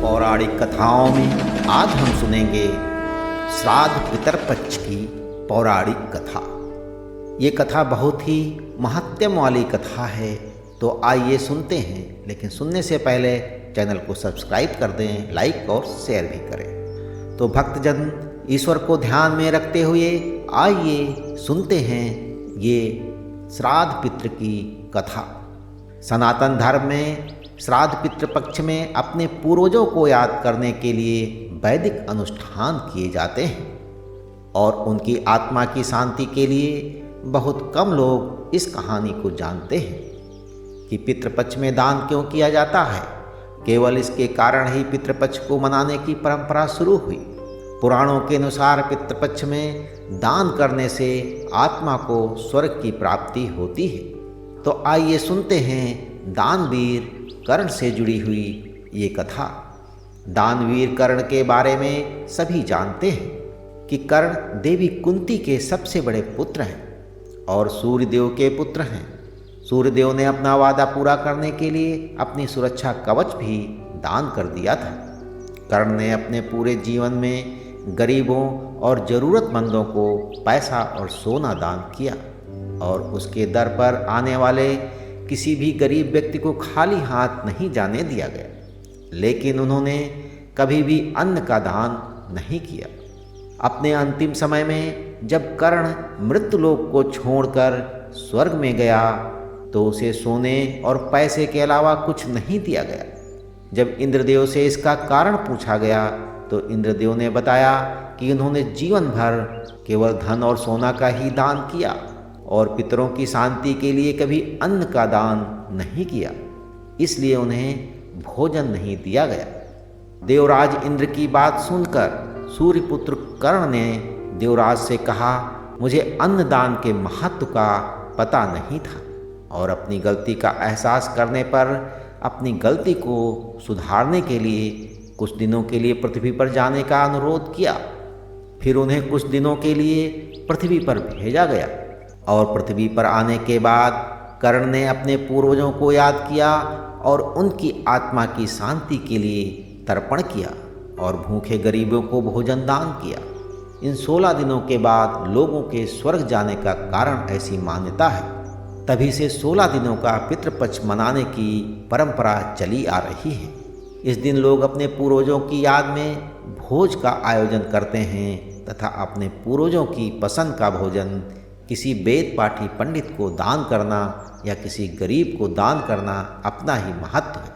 पौराणिक कथाओं में आज हम सुनेंगे श्राद्ध पितरपक्ष की पौराणिक कथा। ये कथा बहुत ही महत्व वाली कथा है, तो आइए सुनते हैं। लेकिन सुनने से पहले चैनल को सब्सक्राइब कर दें, लाइक और शेयर भी करें। तो भक्तजन ईश्वर को ध्यान में रखते हुए आइए सुनते हैं ये श्राद्ध पितृ की कथा। सनातन धर्म में श्राद्ध पितृपक्ष में अपने पूर्वजों को याद करने के लिए वैदिक अनुष्ठान किए जाते हैं और उनकी आत्मा की शांति के लिए बहुत कम लोग इस कहानी को जानते हैं कि पितृपक्ष में दान क्यों किया जाता है। केवल इसके कारण ही पितृपक्ष को मनाने की परंपरा शुरू हुई। पुराणों के अनुसार पितृपक्ष में दान करने से आत्मा को स्वर्ग की प्राप्ति होती है। तो आइए सुनते हैं दानवीर कर्ण से जुड़ी हुई ये कथा। दानवीर कर्ण के बारे में सभी जानते हैं कि कर्ण देवी कुंती के सबसे बड़े पुत्र हैं और सूर्यदेव के पुत्र हैं। सूर्यदेव ने अपना वादा पूरा करने के लिए अपनी सुरक्षा कवच भी दान कर दिया था। कर्ण ने अपने पूरे जीवन में गरीबों और ज़रूरतमंदों को पैसा और सोना दान किया और उसके दर पर आने वाले किसी भी गरीब व्यक्ति को खाली हाथ नहीं जाने दिया गया। लेकिन उन्होंने कभी भी अन्न का दान नहीं किया। अपने अंतिम समय में जब कर्ण मृत्युलोक को छोड़कर स्वर्ग में गया तो उसे सोने और पैसे के अलावा कुछ नहीं दिया गया। जब इंद्रदेव से इसका कारण पूछा गया तो इंद्रदेव ने बताया कि उन्होंने जीवन भर केवल धन और सोना का ही दान किया और पितरों की शांति के लिए कभी अन्न का दान नहीं किया, इसलिए उन्हें भोजन नहीं दिया गया। देवराज इंद्र की बात सुनकर सूर्यपुत्र कर्ण ने देवराज से कहा, मुझे अन्नदान के महत्व का पता नहीं था और अपनी गलती का एहसास करने पर अपनी गलती को सुधारने के लिए कुछ दिनों के लिए पृथ्वी पर जाने का अनुरोध किया। फिर उन्हें कुछ दिनों के लिए पृथ्वी पर भेजा गया और पृथ्वी पर आने के बाद कर्ण ने अपने पूर्वजों को याद किया और उनकी आत्मा की शांति के लिए तर्पण किया और भूखे गरीबों को भोजन दान किया। इन 16 दिनों के बाद लोगों के स्वर्ग जाने का कारण ऐसी मान्यता है। तभी से 16 दिनों का पितृपक्ष मनाने की परंपरा चली आ रही है। इस दिन लोग अपने पूर्वजों की याद में भोज का आयोजन करते हैं तथा अपने पूर्वजों की पसंद का भोजन किसी वेद पाठी पंडित को दान करना या किसी गरीब को दान करना अपना ही महत्व है।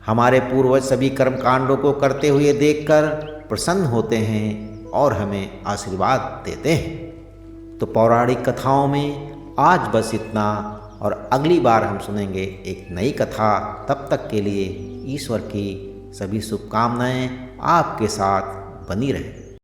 हमारे पूर्वज सभी कर्मकांडों को करते हुए देखकर प्रसन्न होते हैं और हमें आशीर्वाद देते हैं। तो पौराणिक कथाओं में आज बस इतना और अगली बार हम सुनेंगे एक नई कथा। तब तक के लिए ईश्वर की सभी शुभकामनाएं आपके साथ बनी रहें।